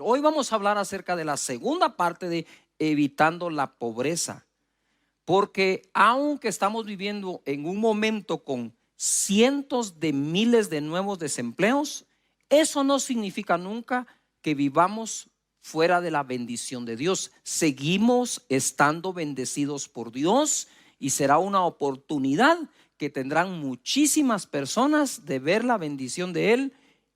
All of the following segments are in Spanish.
Hoy vamos a hablar acerca de la segunda parte de evitando la pobreza, porque aunque estamos viviendo en un momento con cientos de miles de nuevos desempleos, eso no significa nunca que vivamos fuera de la bendición de Dios. Seguimos estando bendecidos por Dios y será una oportunidad que tendrán muchísimas personas de ver la bendición de Él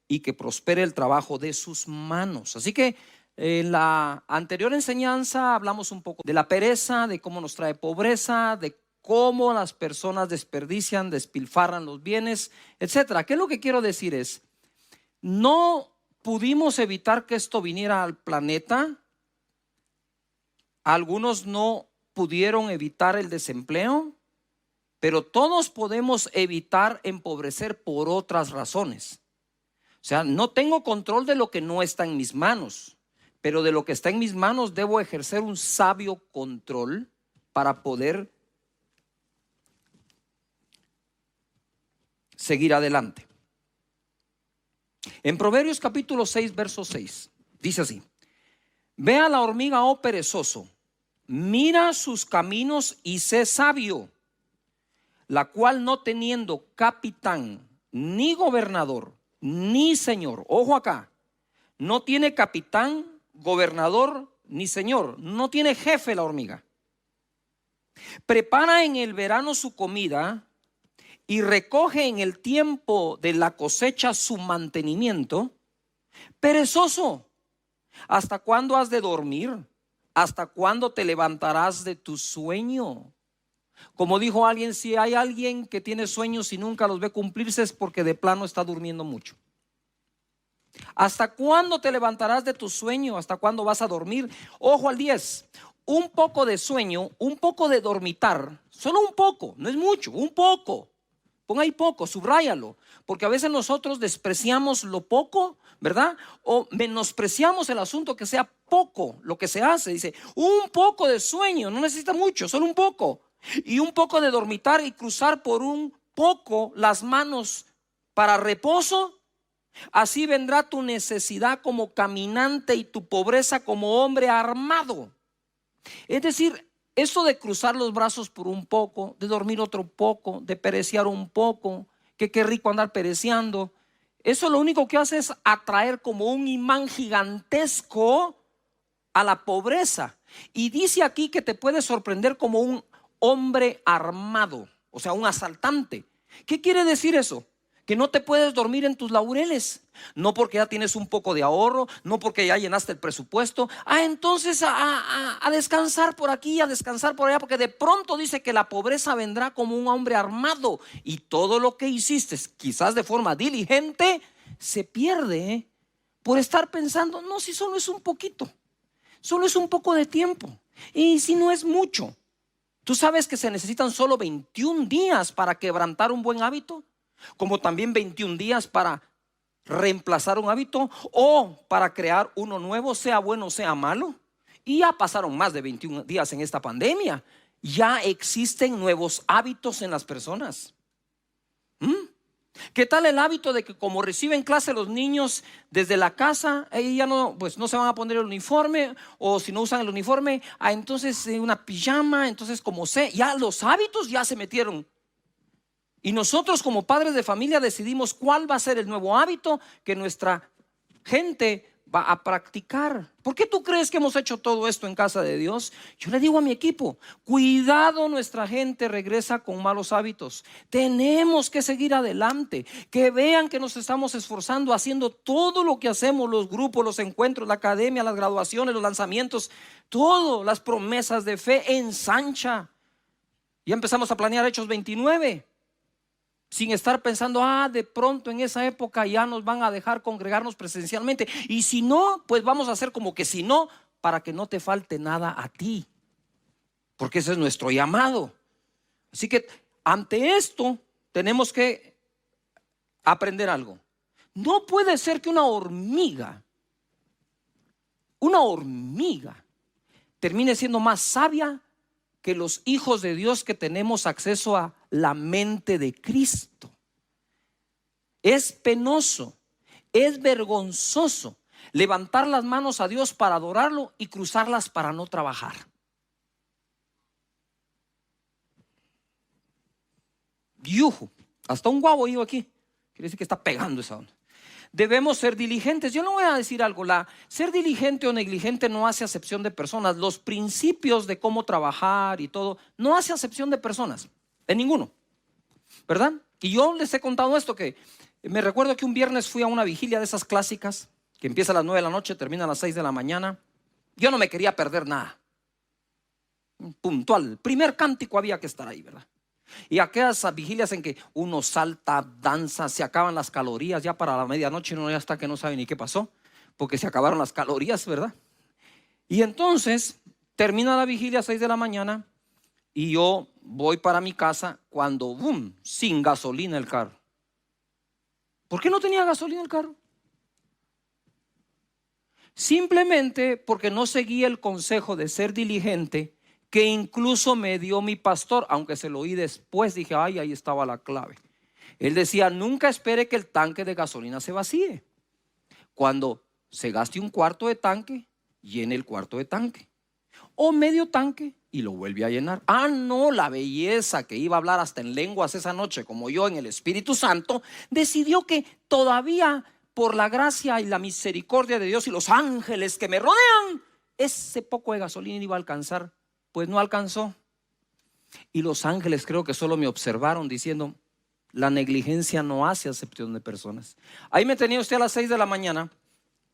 y que prospere el trabajo de sus manos. Así que en la anterior enseñanza hablamos un poco de la pereza, de cómo nos trae pobreza, de cómo las personas desperdician, despilfarran los bienes, etcétera. ¿Qué es lo que quiero decir? Es, no pudimos evitar que esto viniera al planeta. Algunos no pudieron evitar el desempleo, pero todos podemos evitar empobrecer por otras razones. O sea, no tengo control de lo que no está en mis manos, pero de lo que está en mis manos debo ejercer un sabio control para poder seguir adelante. En Proverbios capítulo 6, verso 6, dice así: ve a la hormiga, oh perezoso, mira sus caminos y sé sabio, la cual no teniendo capitán, ni gobernador, ni señor, ojo acá, no tiene capitán, gobernador, ni señor, no tiene jefe la hormiga. Prepara en el verano su comida y recoge en el tiempo de la cosecha su mantenimiento. Perezoso, ¿hasta cuándo has de dormir? ¿Hasta cuándo te levantarás de tu sueño? Como dijo alguien, si hay alguien que tiene sueños y nunca los ve cumplirse, es porque de plano está durmiendo mucho. ¿Hasta cuándo te levantarás de tu sueño? ¿Hasta cuándo vas a dormir? Ojo al 10. Un poco de sueño, un poco de dormitar, solo un poco, no es mucho, un poco. Ponga ahí poco, subráyalo, porque a veces nosotros despreciamos lo poco, ¿verdad? O menospreciamos el asunto que sea poco lo que se hace. Dice, un poco de sueño, no necesita mucho, solo un poco. Y un poco de dormitar y cruzar por un poco las manos para reposo. Así vendrá tu necesidad como caminante y tu pobreza como hombre armado. Es decir, esto de cruzar los brazos por un poco, de dormir otro poco, de perecear un poco, que qué rico andar pereceando, eso lo único que hace es atraer como un imán gigantesco a la pobreza. Y dice aquí que te puede sorprender como un hombre armado, o sea, un asaltante. ¿Qué quiere decir eso? Que no te puedes dormir en tus laureles, no porque ya tienes un poco de ahorro, no porque ya llenaste el presupuesto. Entonces a descansar por aquí, a descansar por allá, porque de pronto dice que la pobreza vendrá como un hombre armado y todo lo que hiciste, quizás de forma diligente, se pierde por estar pensando, no, si solo es un poquito, solo es un poco de tiempo, y si no es mucho. ¿Tú sabes que se necesitan solo 21 días para quebrantar un buen hábito? Como también 21 días para reemplazar un hábito o para crear uno nuevo, sea bueno o sea malo. Y ya pasaron más de 21 días en esta pandemia. Ya existen nuevos hábitos en las personas. ¿Qué tal el hábito de que como reciben clase los niños desde la casa, ya no, pues no se van a poner el uniforme, o si no usan el uniforme, entonces una pijama, entonces como ya los hábitos ya se metieron. Y nosotros como padres de familia decidimos cuál va a ser el nuevo hábito que nuestra gente va a practicar. ¿Por qué tú crees que hemos hecho todo esto en casa de Dios? Yo le digo a mi equipo, cuidado, nuestra gente regresa con malos hábitos. Tenemos que seguir adelante, que vean que nos estamos esforzando haciendo todo lo que hacemos, los grupos, los encuentros, la academia, las graduaciones, los lanzamientos, todo, las promesas de fe ensancha. Ya empezamos a planear Hechos 29. Sin estar pensando, de pronto en esa época ya nos van a dejar congregarnos presencialmente. Y si no, pues vamos a hacer como que si no, para que no te falte nada a ti. Porque ese es nuestro llamado. Así que ante esto tenemos que aprender algo. No puede ser que una hormiga termine siendo más sabia que los hijos de Dios que tenemos acceso a la mente de Cristo. Es penoso, es vergonzoso levantar las manos a Dios para adorarlo y cruzarlas para no trabajar. Yuju, hasta un guavo iba aquí. Quiere decir que está pegando esa onda. Debemos ser diligentes. Yo no voy a decir algo, ser diligente o negligente no hace acepción de personas. Los principios de cómo trabajar y todo no hace acepción de personas, en ninguno, ¿verdad? Y yo les he contado esto, que me recuerdo que un viernes fui a una vigilia de esas clásicas que empieza a las 9 de la noche, termina a las 6 de la mañana. Yo no me quería perder nada. Puntual, primer cántico había que estar ahí, ¿verdad? Y aquellas vigilias en que uno salta, danza, se acaban las calorías ya para la medianoche, uno ya está que no sabe ni qué pasó, porque se acabaron las calorías, ¿verdad? Y entonces termina la vigilia a 6 de la mañana y yo voy para mi casa cuando, boom, sin gasolina el carro. ¿Por qué no tenía gasolina el carro? Simplemente porque no seguía el consejo de ser diligente que incluso me dio mi pastor, aunque se lo oí después. Dije, ay, ahí estaba la clave. Él decía, nunca espere que el tanque de gasolina se vacíe. Cuando se gaste un cuarto de tanque, llene el cuarto de tanque, o medio tanque y lo vuelve a llenar. Ah, no, la belleza que iba a hablar hasta en lenguas esa noche, como yo en el Espíritu Santo, decidió que todavía, por la gracia y la misericordia de Dios y los ángeles que me rodean, ese poco de gasolina iba a alcanzar. Pues no alcanzó. Y los ángeles creo que solo me observaron diciendo, la negligencia no hace acepción de personas. Ahí me tenía usted a las 6 de la mañana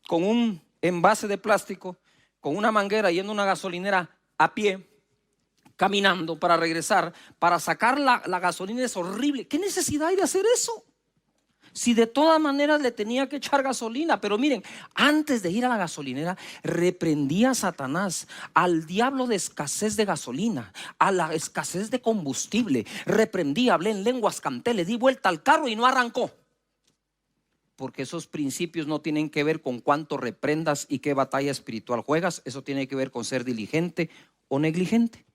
con un envase de plástico, con una manguera, yendo a una gasolinera a pie, caminando para regresar, para sacar la gasolina. Es horrible. ¿Qué necesidad hay de hacer eso? Si de todas maneras le tenía que echar gasolina. Pero miren, antes de ir a la gasolinera, reprendí a Satanás, al diablo de escasez de gasolina, a la escasez de combustible. Reprendí, hablé en lenguas, canté, le di vuelta al carro y no arrancó. Porque esos principios no tienen que ver con cuánto reprendas y qué batalla espiritual juegas. Eso tiene que ver con ser diligente o negligente.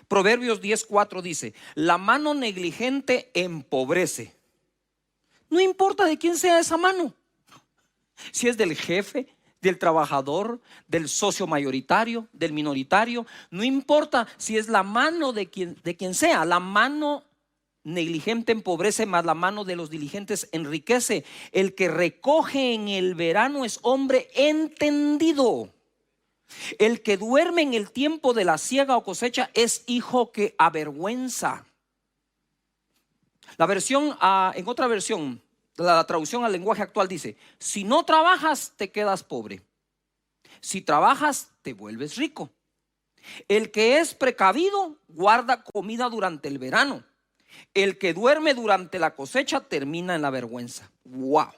Proverbios 10:4 dice, la mano negligente empobrece. No importa de quién sea esa mano, si es del jefe, del trabajador, del socio mayoritario, del minoritario. No importa si es la mano de quien sea. La mano negligente empobrece, mas la mano de los diligentes enriquece. El que recoge en el verano es hombre entendido. El que duerme en el tiempo de la siega o cosecha es hijo que avergüenza. En otra versión, la traducción al lenguaje actual dice, si no trabajas te quedas pobre, si trabajas te vuelves rico. El que es precavido guarda comida durante el verano, el que duerme durante la cosecha termina en la vergüenza. Wow,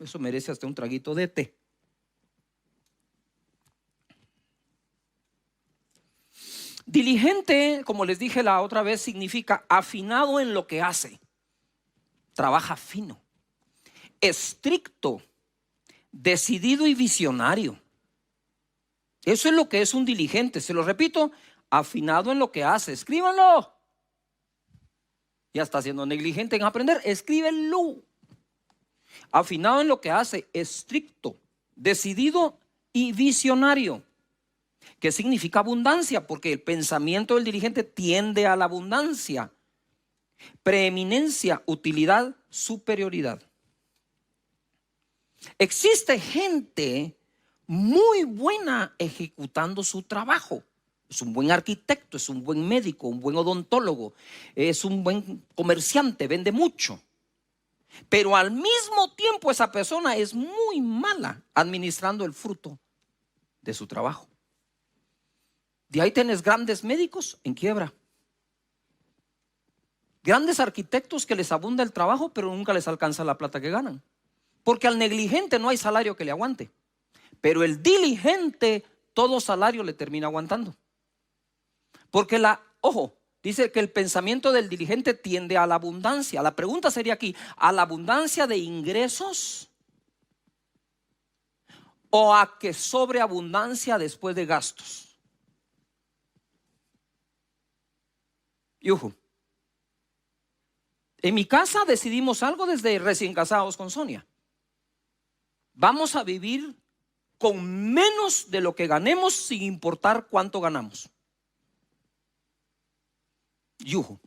eso merece hasta un traguito de té. Diligente, como les dije la otra vez, significa afinado en lo que hace. Trabaja fino, estricto, decidido y visionario. Eso es lo que es un diligente. Se lo repito, afinado en lo que hace. Escríbanlo. Ya está siendo negligente en aprender, escríbenlo. Afinado en lo que hace, estricto, decidido y visionario. ¿Qué significa abundancia? Porque el pensamiento del diligente tiende a la abundancia. Preeminencia, utilidad, superioridad. Existe gente muy buena ejecutando su trabajo. Es un buen arquitecto, es un buen médico, un buen odontólogo, es un buen comerciante, vende mucho. Pero al mismo tiempo esa persona es muy mala administrando el fruto de su trabajo. De ahí tenés grandes médicos en quiebra. Grandes arquitectos que les abunda el trabajo, pero nunca les alcanza la plata que ganan. Porque al negligente no hay salario que le aguante. Pero el diligente, todo salario le termina aguantando. Porque dice que el pensamiento del diligente tiende a la abundancia. La pregunta sería aquí, ¿a la abundancia de ingresos? ¿O a que sobreabundancia después de gastos? Yujú. En mi casa decidimos algo desde recién casados con Sonia. vamos a vivir con menos de lo que ganemos sin importar cuánto ganamos. Yujo.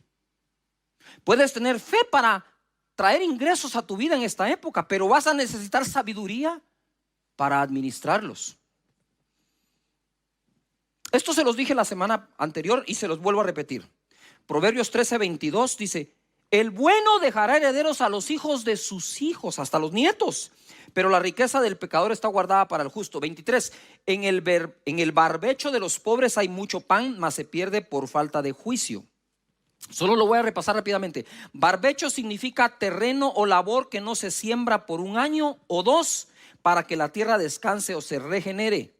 Puedes tener fe para traer ingresos a tu vida en esta época, pero vas a necesitar sabiduría para administrarlos. Esto se los dije la semana anterior y se los vuelvo a repetir. Proverbios 13:22 dice: el bueno dejará herederos a los hijos de sus hijos, hasta los nietos, pero la riqueza del pecador está guardada para el justo. 23, en el barbecho de los pobres hay mucho pan, mas se pierde por falta de juicio. Solo lo voy a repasar rápidamente. Barbecho significa terreno o labor que no se siembra por un año o dos para que la tierra descanse o se regenere.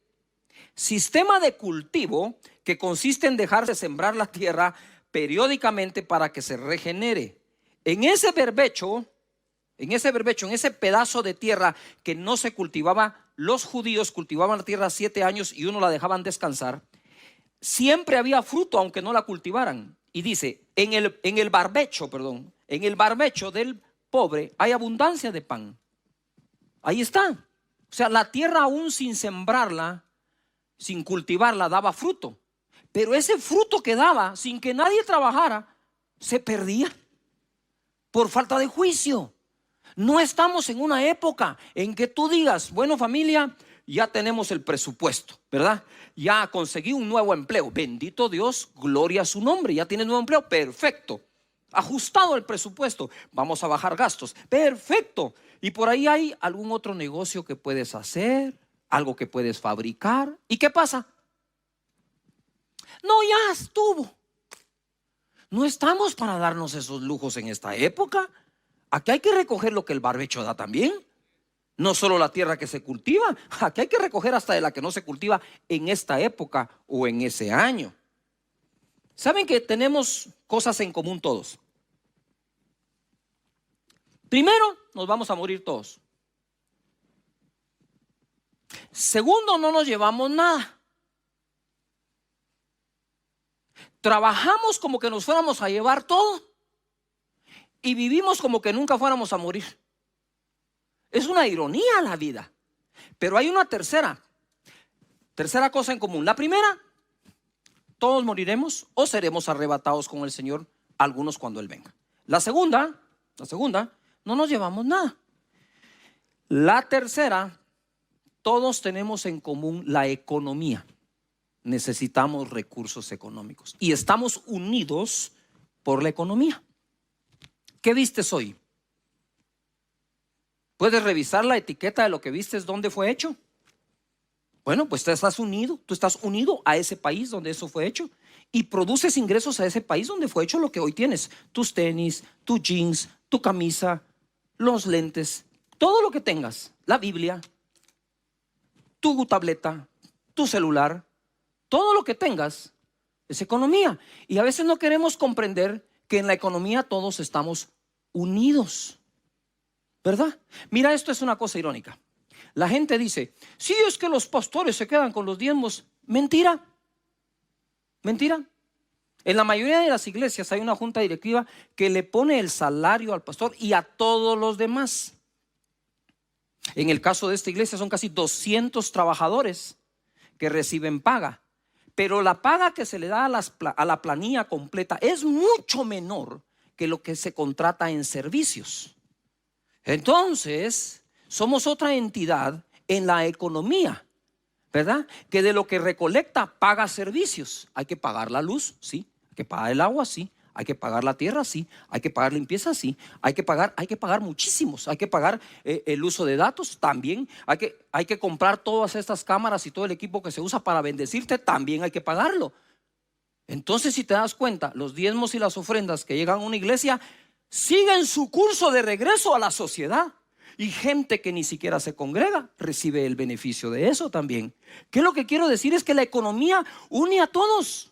Sistema de cultivo que consiste en dejarse sembrar la tierra periódicamente para que se regenere. En ese barbecho, en ese pedazo de tierra que no se cultivaba, los judíos cultivaban la tierra 7 años y uno la dejaban descansar. Siempre había fruto aunque no la cultivaran. Y dice, en el barbecho del pobre hay abundancia de pan. Ahí está. O sea, la tierra aún sin sembrarla, sin cultivarla, daba fruto. Pero ese fruto que daba, sin que nadie trabajara, se perdía por falta de juicio. No estamos en una época en que tú digas, bueno, familia, ya tenemos el presupuesto, ¿verdad? Ya conseguí un nuevo empleo. Bendito Dios, gloria a su nombre. Ya tienes nuevo empleo, perfecto. Ajustado el presupuesto, vamos a bajar gastos, perfecto. Y por ahí hay algún otro negocio que puedes hacer, algo que puedes fabricar. ¿Y qué pasa? No, ya estuvo. No estamos para darnos esos lujos en esta época. Aquí hay que recoger lo que el barbecho da también. No solo la tierra que se cultiva, aquí hay que recoger hasta de la que no se cultiva en esta época o en ese año. ¿Saben que tenemos cosas en común todos? Primero, nos vamos a morir todos. Segundo, no nos llevamos nada. Trabajamos como que nos fuéramos a llevar todo y vivimos como que nunca fuéramos a morir. Es una ironía la vida. Pero hay una tercera cosa en común. La primera, todos moriremos o seremos arrebatados con el Señor, algunos cuando Él venga. La segunda, no nos llevamos nada. La tercera, todos tenemos en común la economía. Necesitamos recursos económicos y estamos unidos por la economía. ¿Qué vistes hoy? ¿Puedes revisar la etiqueta de lo que vistes, dónde fue hecho? Bueno, pues tú estás unido a ese país donde eso fue hecho y produces ingresos a ese país donde fue hecho lo que hoy tienes. Tus tenis, tus jeans, tu camisa, los lentes, todo lo que tengas, la Biblia, tu tableta, tu celular, todo lo que tengas es economía. Y a veces no queremos comprender que en la economía todos estamos unidos, ¿verdad? Mira, esto es una cosa irónica. La gente dice, sí, es que los pastores se quedan con los diezmos. Mentira. Mentira. En la mayoría de las iglesias hay una junta directiva que le pone el salario al pastor y a todos los demás. En el caso de esta iglesia son casi 200 trabajadores que reciben paga. Pero la paga que se le da a la planilla completa es mucho menor que lo que se contrata en servicios. Entonces, somos otra entidad en la economía, ¿verdad? Que de lo que recolecta paga servicios. Hay que pagar la luz, sí. Hay que pagar el agua, sí. Hay que pagar la tierra, sí. Hay que pagar limpieza, sí. Hay que pagar muchísimos. Hay que pagar el uso de datos también. Hay que comprar todas estas cámaras y todo el equipo que se usa para bendecirte, también hay que pagarlo. Entonces, si te das cuenta, los diezmos y las ofrendas que llegan a una iglesia siguen su curso de regreso a la sociedad. Y gente que ni siquiera se congrega recibe el beneficio de eso también. ¿Qué es lo que quiero decir? Es que la economía une a todos.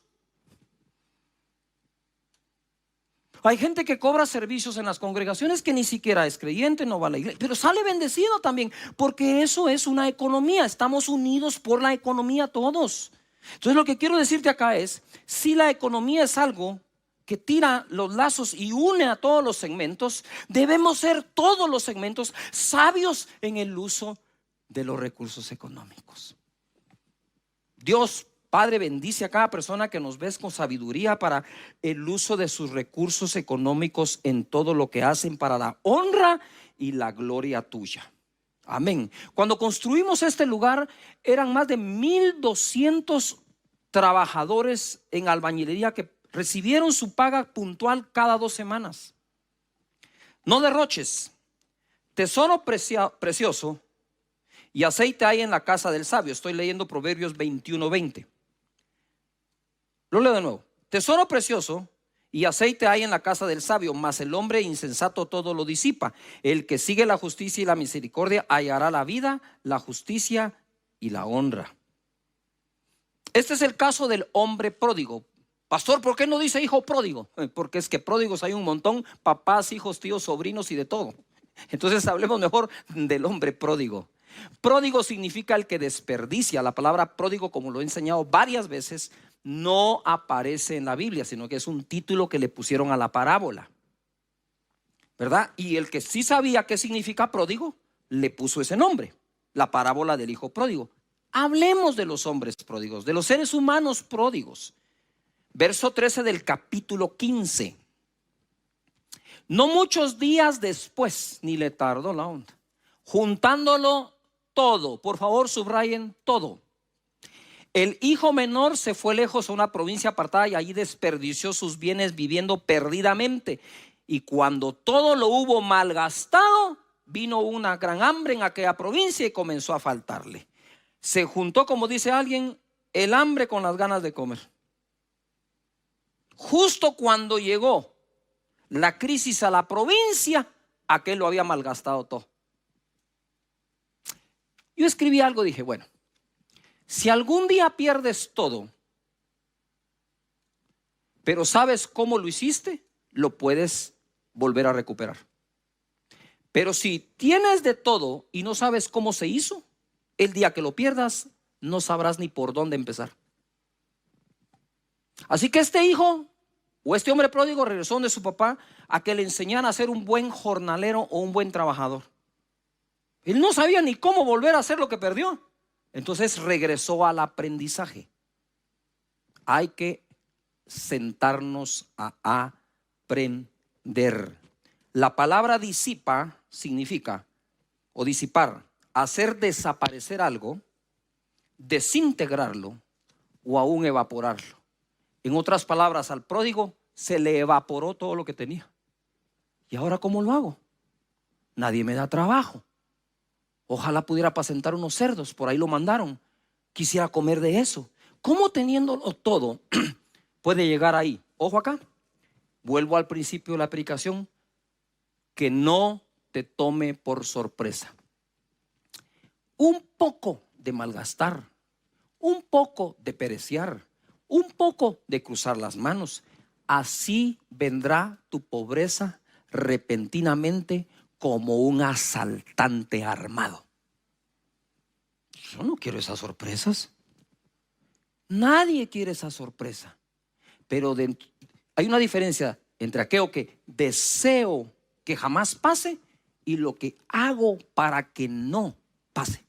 Hay gente que cobra servicios en las congregaciones que ni siquiera es creyente, no va a la iglesia, pero sale bendecido también, porque eso es una economía. Estamos unidos por la economía todos. Entonces lo que quiero decirte acá es, si la economía es algo que tira los lazos y une a todos los segmentos, debemos ser todos los segmentos sabios en el uso de los recursos económicos. Dios Padre bendice a cada persona que nos ves con sabiduría para el uso de sus recursos económicos en todo lo que hacen para la honra y la gloria tuya. Amén. Cuando construimos este lugar eran más de 1,200 trabajadores en albañilería que recibieron su paga puntual cada 2 semanas. No derroches, tesoro precioso y aceite hay en la casa del sabio. Estoy leyendo Proverbios 21:20. Lo leo de nuevo. Tesoro precioso y aceite hay en la casa del sabio, mas el hombre insensato todo lo disipa. El que sigue la justicia y la misericordia hallará la vida, la justicia y la honra. Este es el caso del hombre pródigo. Pastor, ¿por qué no dice hijo pródigo? Porque es que pródigos hay un montón, papás, hijos, tíos, sobrinos y de todo. Entonces hablemos mejor del hombre pródigo. Pródigo significa el que desperdicia. La palabra pródigo, como lo he enseñado varias veces, no aparece en la Biblia, sino que es un título que le pusieron a la parábola, ¿verdad? Y el que sí sabía qué significa pródigo, le puso ese nombre, la parábola del hijo pródigo. Hablemos de los hombres pródigos, de los seres humanos pródigos. Verso 13 del capítulo 15. No muchos días después, ni le tardó la onda, juntándolo todo, por favor subrayen todo. El hijo menor se fue lejos a una provincia apartada y allí desperdició sus bienes viviendo perdidamente. Y cuando todo lo hubo malgastado, vino una gran hambre en aquella provincia y comenzó a faltarle. Se juntó, como dice alguien, el hambre con las ganas de comer. Justo cuando llegó la crisis a la provincia, aquel lo había malgastado todo. Yo escribí algo, dije, bueno, si algún día pierdes todo, pero sabes cómo lo hiciste, lo puedes volver a recuperar. Pero si tienes de todo y no sabes cómo se hizo, el día que lo pierdas, no sabrás ni por dónde empezar. Así que este hijo o este hombre pródigo regresó donde su papá a que le enseñara a ser un buen jornalero o un buen trabajador. Él no sabía ni cómo volver a hacer lo que perdió. Entonces regresó al aprendizaje. Hay que sentarnos a aprender. La palabra disipa significa, o disipar, hacer desaparecer algo, desintegrarlo o aún evaporarlo. En otras palabras, al pródigo se le evaporó todo lo que tenía. ¿Y ahora cómo lo hago? Nadie me da trabajo. Ojalá pudiera apacentar unos cerdos, por ahí lo mandaron. Quisiera comer de eso. ¿Cómo teniéndolo todo puede llegar ahí? Ojo acá, vuelvo al principio de la predicación, que no te tome por sorpresa. Un poco de malgastar, un poco de pereciar, un poco de cruzar las manos. Así vendrá tu pobreza repentinamente como un asaltante armado. Yo no quiero esas sorpresas. Nadie quiere esa sorpresa. Pero hay una diferencia entre aquello que deseo que jamás pase y lo que hago para que no pase.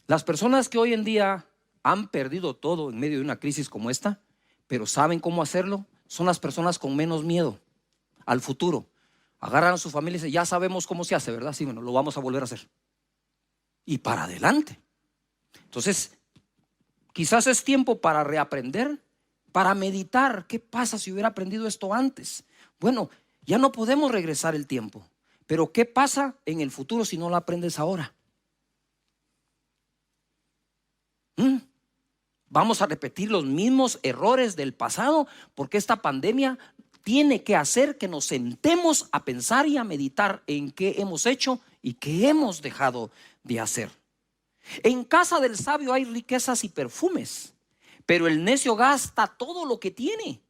Las personas que hoy en día han perdido todo en medio de una crisis como esta, pero saben cómo hacerlo, son las personas con menos miedo al futuro. Agarran a su familia y dicen, ya sabemos cómo se hace, ¿verdad? Sí, bueno, lo vamos a volver a hacer. Y para adelante. Entonces, quizás es tiempo para reaprender, para meditar. ¿Qué pasa si hubiera aprendido esto antes? Bueno, ya no podemos regresar el tiempo. Pero ¿qué pasa en el futuro si no lo aprendes ahora? Vamos a repetir los mismos errores del pasado, porque esta pandemia tiene que hacer que nos sentemos a pensar y a meditar en qué hemos hecho y qué hemos dejado de hacer. En casa del sabio hay riquezas y perfumes, pero el necio gasta todo lo que tiene.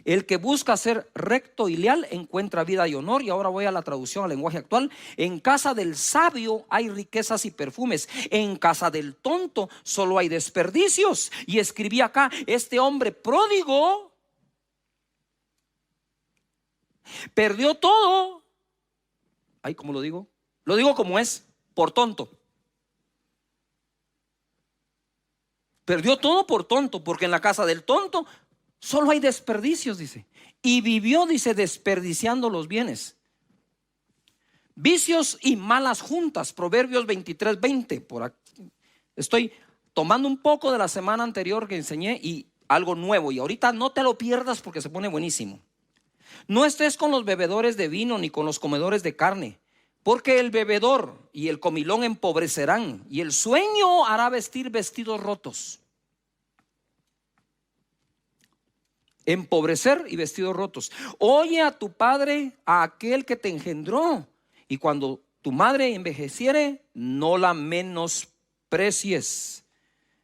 El que busca ser recto y leal encuentra vida y honor. Y ahora voy a la traducción al lenguaje actual. En casa del sabio hay riquezas y perfumes, en casa del tonto solo hay desperdicios. Y escribí acá, este hombre pródigo perdió todo. Ay, ¿cómo lo digo? Lo digo como es, por tonto. Perdió todo por tonto, porque en la casa del tonto solo hay desperdicios, dice. Y vivió, dice, desperdiciando los bienes. Vicios y malas juntas, Proverbios 23:20. Por aquí estoy tomando un poco de la semana anterior que enseñé y algo nuevo. Y ahorita no te lo pierdas porque se pone buenísimo. No estés con los bebedores de vino ni con los comedores de carne, porque el bebedor y el comilón empobrecerán, y el sueño hará vestir vestidos rotos. Empobrecer y vestidos rotos. Oye a tu padre, a aquel que te engendró, y cuando tu madre envejeciere, no la menosprecies.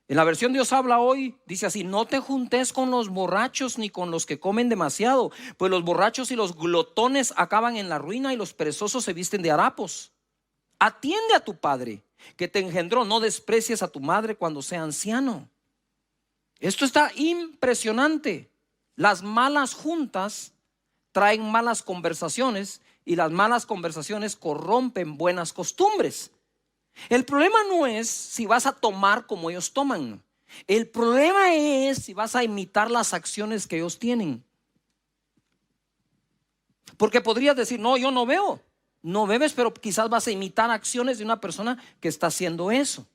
En la versión Dios habla hoy, dice así: no te juntes con los borrachos ni con los que comen demasiado, pues los borrachos y los glotones acaban en la ruina y los perezosos se visten de harapos. Atiende a tu padre que te engendró, no desprecies a tu madre cuando sea anciano. Esto está impresionante. Las malas juntas traen malas conversaciones y las malas conversaciones corrompen buenas costumbres. El problema no es si vas a tomar como ellos toman. El problema es si vas a imitar las acciones que ellos tienen. Porque podrías decir: no, yo no veo. No bebes, pero quizás vas a imitar acciones de una persona que está haciendo eso.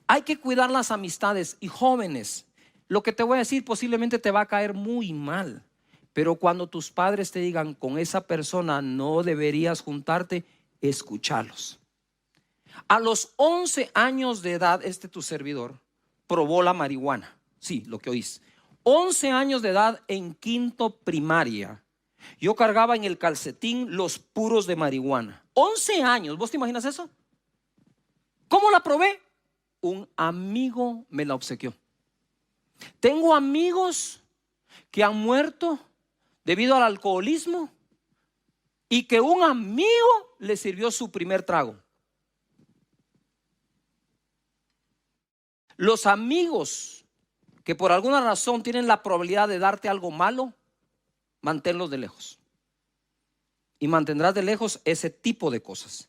Hay que cuidar las amistades. Y jóvenes, lo que te voy a decir posiblemente te va a caer muy mal, pero cuando tus padres te digan: con esa persona no deberías juntarte, escúchalos. A los 11 años de edad, tu servidor probó la marihuana. Sí, lo que oís. 11 años de edad, en quinto primaria, yo cargaba en el calcetín los puros de marihuana. 11 años, ¿vos te imaginas eso? ¿Cómo la probé? Un amigo me la obsequió. Tengo amigos que han muerto debido al alcoholismo y que un amigo le sirvió su primer trago. Los amigos que por alguna razón tienen la probabilidad de darte algo malo, manténlos de lejos. Y mantendrás de lejos ese tipo de cosas.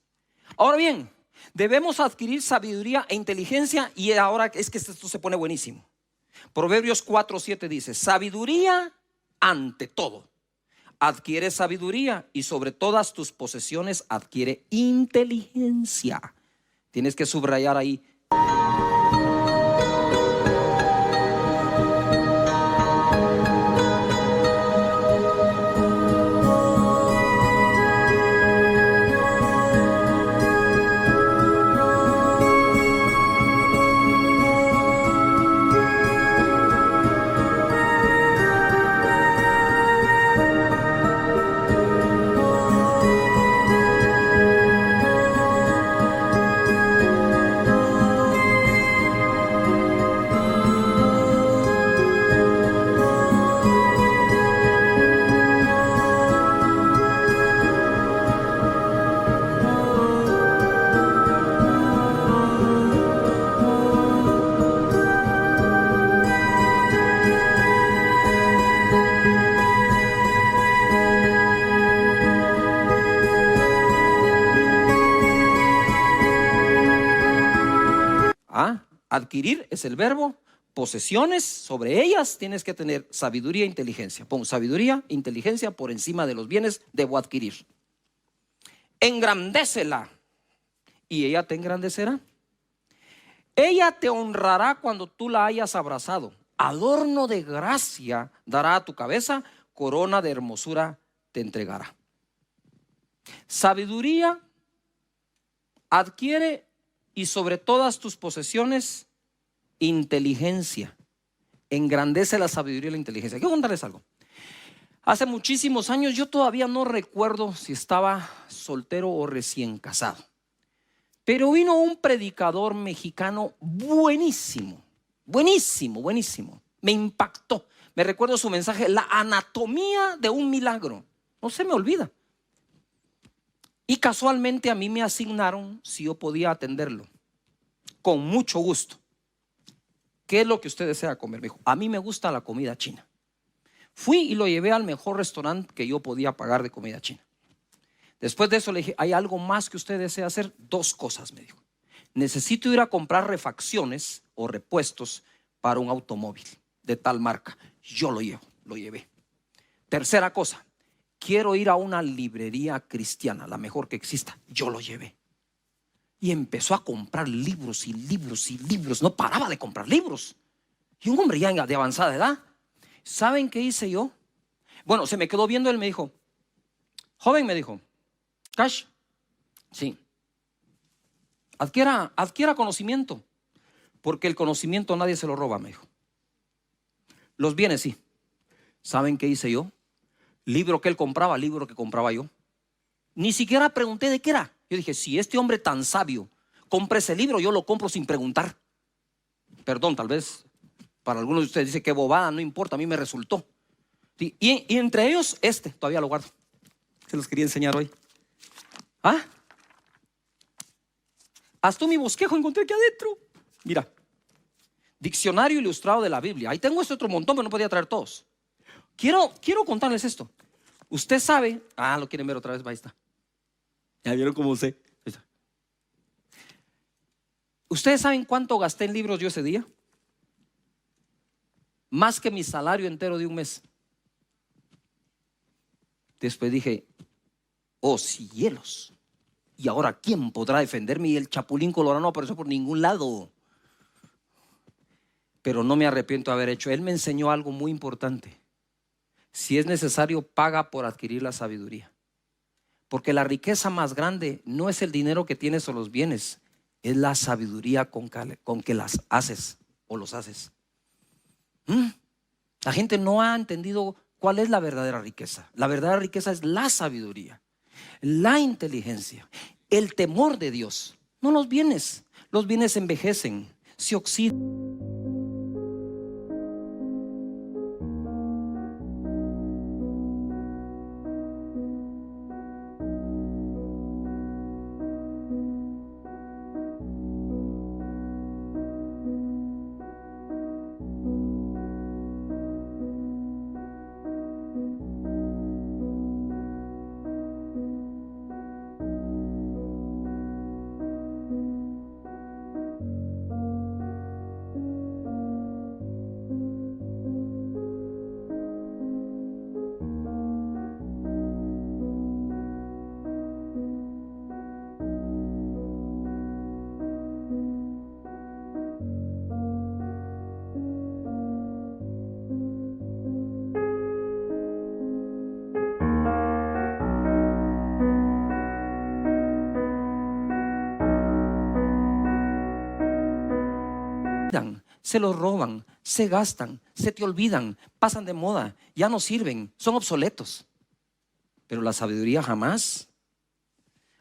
Ahora bien, debemos adquirir sabiduría e inteligencia, y ahora es que esto se pone buenísimo. Proverbios 4:7 dice: sabiduría ante todo. Adquiere sabiduría, y sobre todas tus posesiones adquiere inteligencia. Tienes que subrayar ahí. Adquirir es el verbo. Posesiones, sobre ellas tienes que tener sabiduría e inteligencia. Pon sabiduría, inteligencia por encima de los bienes, debo adquirir. Engrandécela y ella te engrandecerá. Ella te honrará cuando tú la hayas abrazado. Adorno de gracia dará a tu cabeza, corona de hermosura te entregará. Sabiduría adquiere, y sobre todas tus posesiones, inteligencia. Engrandece la sabiduría y la inteligencia. Quiero contarles algo. Hace muchísimos años, yo todavía no recuerdo si estaba soltero o recién casado, pero vino un predicador mexicano buenísimo, buenísimo, buenísimo. Me impactó. Me recuerdo su mensaje: la anatomía de un milagro. No se me olvida. Y casualmente a mí me asignaron si yo podía atenderlo. Con mucho gusto. ¿Qué es lo que usted desea comer? Me dijo: a mí me gusta la comida china. Fui y lo llevé al mejor restaurante que yo podía pagar de comida china. Después de eso le dije, ¿hay algo más que usted desea hacer? 2 cosas, me dijo. Necesito ir a comprar refacciones o repuestos para un automóvil de tal marca. Yo lo llevé. Tercera cosa, quiero ir a una librería cristiana, la mejor que exista. Yo lo llevé. Y empezó a comprar libros y libros y libros. No paraba de comprar libros. Y un hombre ya de avanzada edad. ¿Saben qué hice yo? Bueno, se me quedó viendo, él me dijo, joven, me dijo, Cash, sí, adquiera conocimiento, porque el conocimiento nadie se lo roba, me dijo. Los bienes sí. ¿Saben qué hice yo? Libro que él compraba, libro que compraba yo. Ni siquiera pregunté de qué era. Yo dije, si este hombre tan sabio compra ese libro, yo lo compro sin preguntar. Perdón, tal vez para algunos de ustedes dice que bobada, no importa, a mí me resultó. Sí, y entre ellos todavía lo guardo. Se los quería enseñar hoy. Hasta mi bosquejo encontré aquí adentro. Mira, diccionario ilustrado de la Biblia. Ahí tengo otro montón, pero no podía traer todos. Quiero contarles esto. Usted sabe, lo quieren ver otra vez, ahí está. Ya vieron cómo usé. Ahí está. ¿Ustedes saben cuánto gasté en libros yo ese día? Más que mi salario entero de un mes. Después dije, oh cielos, y ahora ¿quién podrá defenderme? Y el Chapulín Colorado no apareció por ningún lado. Pero no me arrepiento de haber hecho. Él me enseñó algo muy importante. Si es necesario, paga por adquirir la sabiduría. Porque la riqueza más grande no es el dinero que tienes o los bienes, es la sabiduría con que las haces o los haces. La gente no ha entendido cuál es la verdadera riqueza. La verdadera riqueza es la sabiduría, la inteligencia, el temor de Dios, no los bienes. Los bienes envejecen, se oxidan. Se los roban, se gastan, se te olvidan, pasan de moda, ya no sirven, son obsoletos. Pero la sabiduría jamás.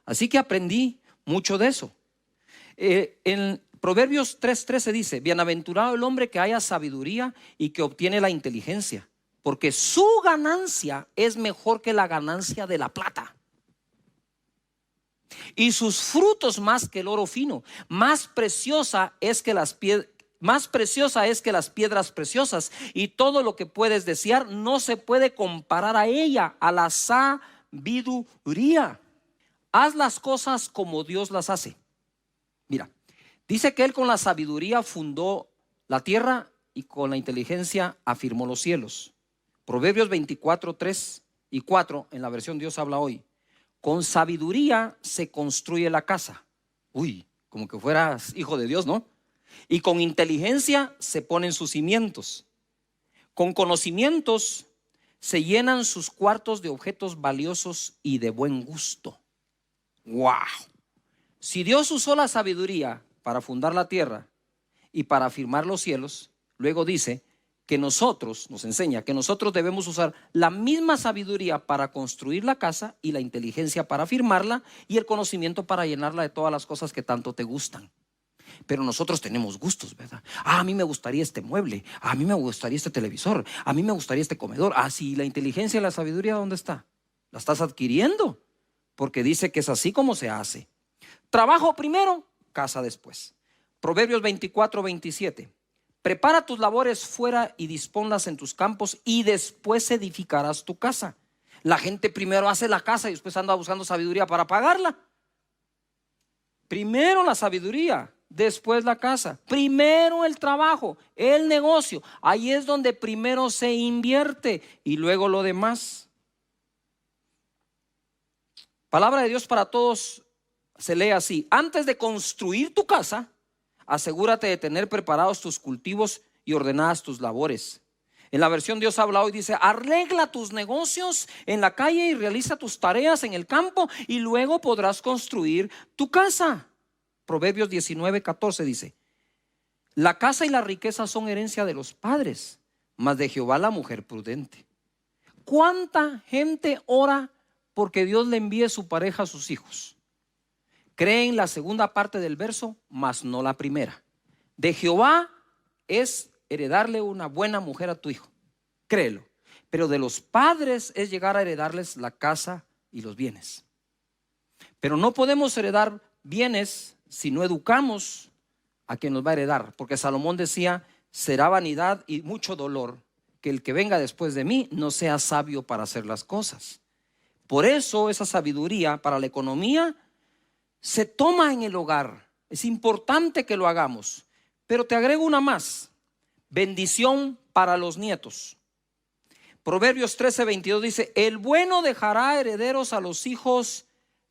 Así que aprendí mucho de eso. En Proverbios 3:13 dice, bienaventurado el hombre que haya sabiduría y que obtiene la inteligencia, porque su ganancia es mejor que la ganancia de la plata, y sus frutos más que el oro fino. Más preciosa es que las piedras preciosas, y todo lo que puedes desear no se puede comparar a ella, a la sabiduría. Haz las cosas como Dios las hace. Mira, dice que Él con la sabiduría fundó la tierra y con la inteligencia afirmó los cielos. Proverbios 24:3 y 4 en la versión Dios habla hoy. Con sabiduría se construye la casa. Uy, como que fueras hijo de Dios, ¿no? Y con inteligencia se ponen sus cimientos. Con conocimientos se llenan sus cuartos de objetos valiosos y de buen gusto. ¡Wow! Si Dios usó la sabiduría para fundar la tierra y para afirmar los cielos, luego dice que nos enseña que nosotros debemos usar la misma sabiduría para construir la casa, y la inteligencia para afirmarla, y el conocimiento para llenarla de todas las cosas que tanto te gustan. Pero nosotros tenemos gustos, ¿verdad? A mí me gustaría este mueble, a mí me gustaría este televisor, a mí me gustaría este comedor. Sí, la inteligencia y la sabiduría, ¿dónde está? La estás adquiriendo, porque dice que es así como se hace. Trabajo primero, casa después. Proverbios 24:27. Prepara tus labores fuera y disponlas en tus campos, y después edificarás tu casa. La gente primero hace la casa y después anda buscando sabiduría para pagarla. Primero la sabiduría, después la casa. Primero el trabajo, el negocio. Ahí es donde primero se invierte y luego lo demás. Palabra de Dios para todos se lee así: antes de construir tu casa, asegúrate de tener preparados tus cultivos y ordenadas tus labores. En la versión Dios habla hoy dice: arregla tus negocios en la calle y realiza tus tareas en el campo y luego podrás construir tu casa. Proverbios 19:14 dice: la casa y la riqueza son herencia de los padres, mas de Jehová la mujer prudente. ¿Cuánta gente ora porque Dios le envíe su pareja a sus hijos? Creen la segunda parte del verso, mas no la primera. De Jehová es heredarle una buena mujer a tu hijo, créelo. Pero de los padres es llegar a heredarles la casa y los bienes. Pero no podemos heredar bienes si no educamos a quien nos va a heredar. Porque Salomón decía: será vanidad y mucho dolor que el que venga después de mí no sea sabio para hacer las cosas. Por eso esa sabiduría para la economía se toma en el hogar. Es importante que lo hagamos. Pero te agrego una más: bendición para los nietos. Proverbios 13:22 dice: el bueno dejará herederos a los hijos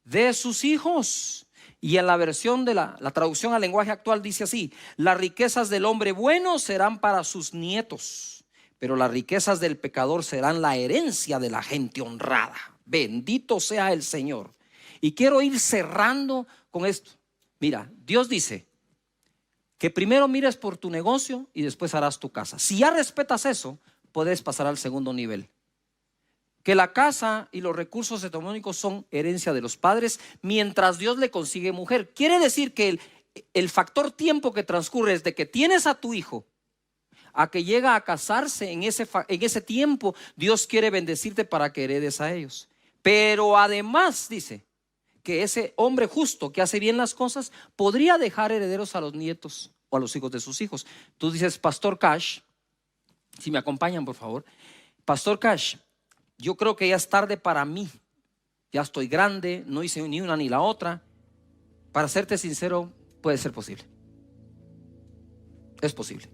de sus hijos. Y en la versión de la traducción al lenguaje actual dice así: las riquezas del hombre bueno serán para sus nietos, pero las riquezas del pecador serán la herencia de la gente honrada. Bendito sea el Señor. Y quiero ir cerrando con esto. Mira, Dios dice que primero mires por tu negocio y después harás tu casa. Si ya respetas eso, puedes pasar al segundo nivel. Que la casa y los recursos económicos son herencia de los padres mientras Dios le consigue mujer. Quiere decir que el factor tiempo que transcurre desde que tienes a tu hijo a que llega a casarse, en ese tiempo Dios quiere bendecirte para que heredes a ellos. Pero además dice que ese hombre justo que hace bien las cosas podría dejar herederos a los nietos o a los hijos de sus hijos. Tú dices: Pastor Cash, si me acompañan por favor. Pastor Cash, yo creo que ya es tarde para mí. Ya estoy grande, no hice ni una ni la otra. Para serte sincero, puede ser posible. Es posible.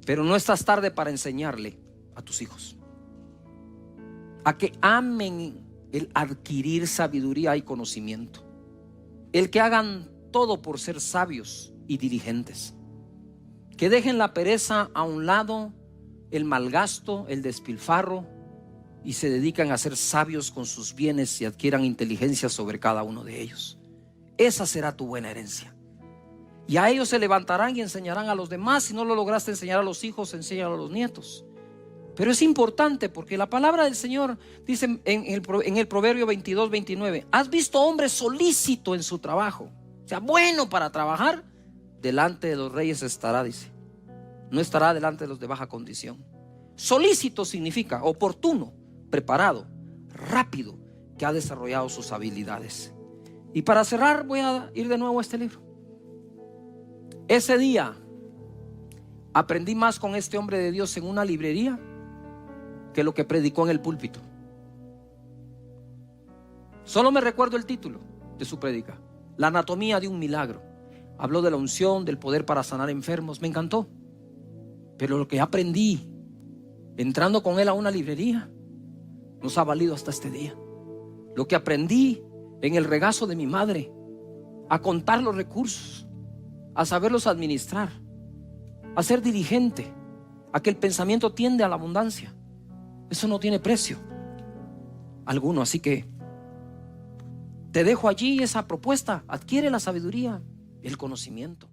Pero no estás tarde para enseñarle a tus hijos a que amen el adquirir sabiduría y conocimiento. El que hagan todo por ser sabios y diligentes. Que dejen la pereza a un lado, el malgasto, el despilfarro, y se dedican a ser sabios con sus bienes y adquieran inteligencia sobre cada uno de ellos. Esa será tu buena herencia. Y a ellos se levantarán y enseñarán a los demás. Si no lo lograste enseñar a los hijos, enséñalo a los nietos. Pero es importante porque la palabra del Señor dice en el Proverbio 22:29: has visto hombre solícito en su trabajo, o sea, bueno para trabajar. Delante de los reyes estará, dice, no estará delante de los de baja condición. Solícito significa oportuno, preparado, rápido, que ha desarrollado sus habilidades. Y para cerrar voy a ir de nuevo a este libro. Ese día aprendí más con este hombre de Dios en una librería que lo que predicó en el púlpito. Solo me recuerdo el título de su prédica: la anatomía de un milagro. Habló de la unción, del poder para sanar enfermos. Me encantó. Pero lo que aprendí entrando con él a una librería nos ha valido hasta este día. Lo que aprendí en el regazo de mi madre, a contar los recursos, a saberlos administrar, a ser diligente, a que el pensamiento tiende a la abundancia. Eso no tiene precio alguno. Así que te dejo allí esa propuesta: adquiere la sabiduría, el conocimiento.